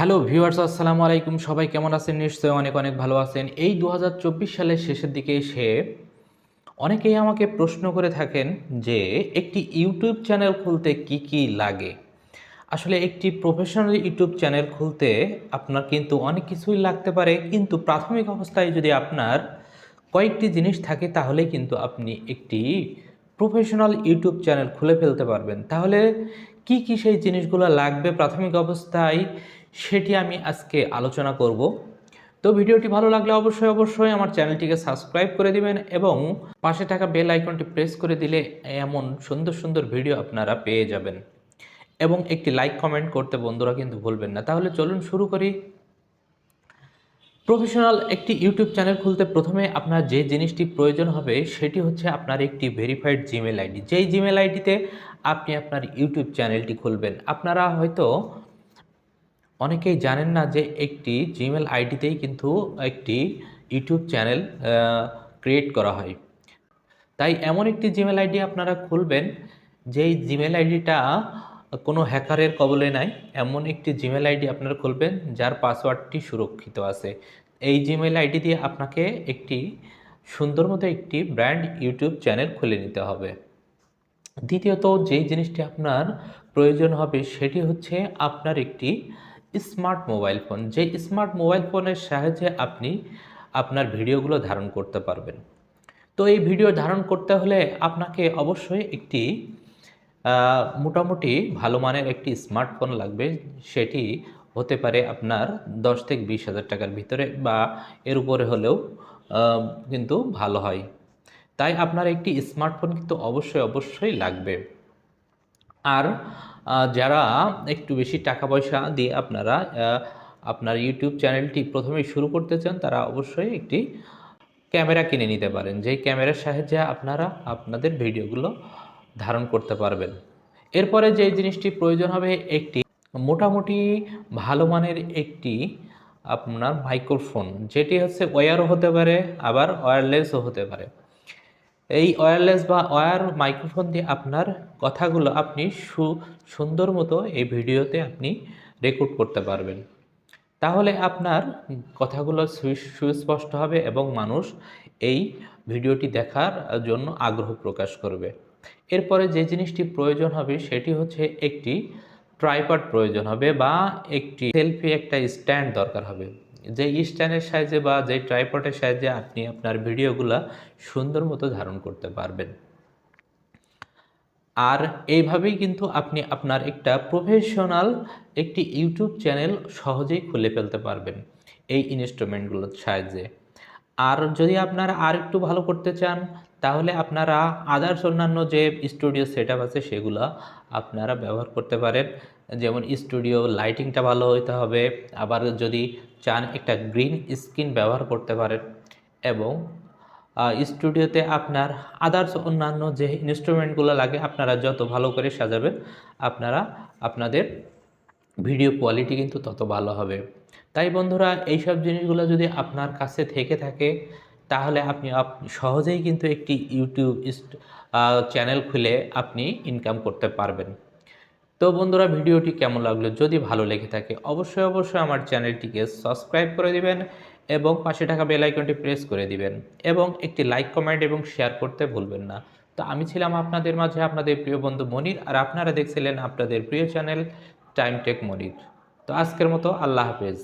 Hello viewers, আসসালামু আলাইকুম। সবাই কেমন আছেন? নিশ্চয়ই অনেক অনেক ভালো আছেন। এই ২০২৪ সালের শেষের দিকে এসে অনেকেই আমাকে প্রশ্ন করে থাকেন যে একটি ইউটিউব চ্যানেল খুলতে কি কি লাগে। আসলে একটি প্রফেশনাল ইউটিউব চ্যানেল খুলতে আপনার কিন্তু অনেক কিছুই লাগতে পারে, কিন্তু প্রাথমিক অবস্থায় যদি আপনার কয়েকটি জিনিস থাকে তাহলেই কিন্তু আপনি একটি প্রফেশনাল ইউটিউব চ্যানেল খুলে ফেলতে পারবেন। তাহলে কি কি সেই জিনিসগুলো লাগবে প্রাথমিক অবস্থায়, সেটি আমি আজকে আলোচনা করব। তো ভিডিওটি ভালো লাগলে অবশ্যই আমার চ্যানেলটিকে সাবস্ক্রাইব করে দিবেন এবং পাশে থাকা বেল আইকনটি প্রেস করে দিলে এমন সুন্দর সুন্দর ভিডিও আপনারা পেয়ে যাবেন। এবং একটি লাইক কমেন্ট করতে বন্ধুরা কিন্তু ভুলবেন না। তাহলে চলুন শুরু করি। প্রফেশনাল একটি ইউটিউব চ্যানেল খুলতে প্রথমে আপনার যে জিনিসটি প্রয়োজন হবে সেটি হচ্ছে আপনার একটি ভেরিফাইড জিমেল আইডি। যেই জিমেল আইডিতে আপনি আপনার ইউটিউব চ্যানেলটি খুলবেন। আপনারা হয়তো অনেকেই জানেন না যে একটি জিমেল আইডিতেই কিন্তু একটি ইউটিউব চ্যানেল ক্রিয়েট করা হয়। তাই এমন একটি জিমেল আইডি আপনারা খুলবেন যেই জিমেল আইডিটা কোনো হ্যাকারের কবলে নাই। এমন একটি জিমেল আইডি আপনারা খুলবেন যার পাসওয়ার্ডটি সুরক্ষিত আছে। এই জিমেল আইডি দিয়ে আপনাকে একটি সুন্দর মতো একটি ব্র্যান্ড ইউটিউব চ্যানেল খুলে নিতে হবে। দ্বিতীয়ত যেই জিনিসটি আপনার প্রয়োজন হবে সেটি হচ্ছে আপনার একটি স্মার্ট মোবাইল ফোন। যে স্মার্ট মোবাইল ফোনের সাহায্যে আপনি আপনার ভিডিওগুলো ধারণ করতে পারবেন। তো এই ভিডিও ধারণ করতে হলে আপনাকে অবশ্যই একটি মোটামুটি ভালো মানের একটি স্মার্টফোন লাগবে। সেটি হতে পারে আপনার 10 থেকে 20 হাজার টাকার ভিতরে বা এর উপরে হলেও কিন্তু ভালো হয়। তাই আপনার একটি স্মার্টফোন কিন্তু অবশ্যই লাগবে। আর যারা একটু বেশি টাকা পয়সা দিয়ে আপনারা আপনার ইউটিউব চ্যানেলটি প্রথমেই শুরু করতে চান, তারা অবশ্যই একটি ক্যামেরা কিনে নিতে পারেন। যেই ক্যামেরার সাহায্যে আপনারা আপনাদের ভিডিওগুলো ধারণ করতে পারবেন। এরপরে যে জিনিসটি প্রয়োজন হবে একটি মোটামুটি ভালো মানের একটি আপনার মাইক্রোফোন, যেটি হচ্ছে ওয়্যারও হতে পারে আবার ওয়্যারলেসও হতে পারে। এই ওয়্যারলেস বা ওয়্যার মাইক্রোফোন দিয়ে আপনার কথাগুলো আপনি সুন্দর মতো এই ভিডিওতে আপনি রেকর্ড করতে পারবেন। তাহলে আপনার কথাগুলো সুস্পষ্ট হবে এবং মানুষ এই ভিডিওটি দেখার জন্য আগ্রহ প্রকাশ করবে। এরপরে যে জিনিসটি প্রয়োজন হবে সেটি হচ্ছে একটি ট্রাইপড প্রয়োজন হবে বা একটি সেলফি একটা স্ট্যান্ড দরকার হবে। যে স্ট্যান্ডের সাহায্যে বা যে ট্রাইপডের সাহায্যে আপনি আপনার ভিডিওগুলো সুন্দর মতো ধারণ করতে পারবেন। আর এইভাবেই কিন্তু আপনি আপনার একটা প্রফেশনাল একটি ইউটিউব চ্যানেল সহজেই খুলে ফেলতে পারবেন এই ইনস্ট্রুমেন্টগুলোর সাহায্যে। আর যদি আপনারা আর একটু ভালো করতে চান তাহলে আপনারা আদার্স অন্যান্য যে স্টুডিও সেটআপ আছে সেগুলো আপনারা ব্যবহার করতে পারেন। যেমন স্টুডিও লাইটিংটা ভালো হইতে হবে। আবার যদি চান একটা গ্রিন স্ক্রিন ব্যবহার করতে পারেন এবং স্টুডিওতে আপনার আদার্স অন্যান্য যে ইনস্ট্রুমেন্টগুলো লাগে আপনারা যত ভালো করে সাজাবেন আপনারা আপনাদের ভিডিও কোয়ালিটি কিন্তু তত ভালো হবে। তাই বন্ধুরা, এইসব জিনিসগুলো যদি আপনার কাছে থেকে থাকে তাহলে আপনি সহজেই কিন্তু একটি ইউটিউব চ্যানেল খুলে আপনি ইনকাম করতে পারবেন। তো বন্ধুরা, ভিডিওটি কেমন লাগলো? যদি ভালো লেগে থাকে অবশ্যই আমার চ্যানেলটিকে সাবস্ক্রাইব করে দিবেন এবং পাশে থাকা বেল আইকনটি প্রেস করে দিবেন এবং একটি লাইক কমেন্ট এবং শেয়ার করতে ভুলবেন না। তো আমি ছিলাম আপনাদের মাঝে আপনাদের প্রিয় বন্ধু মনির, আর আপনারা দেখছিলেন আপনাদের প্রিয় চ্যানেল টাইম টেক মনির। তো আজকের মতো আল্লাহ হাফেজ।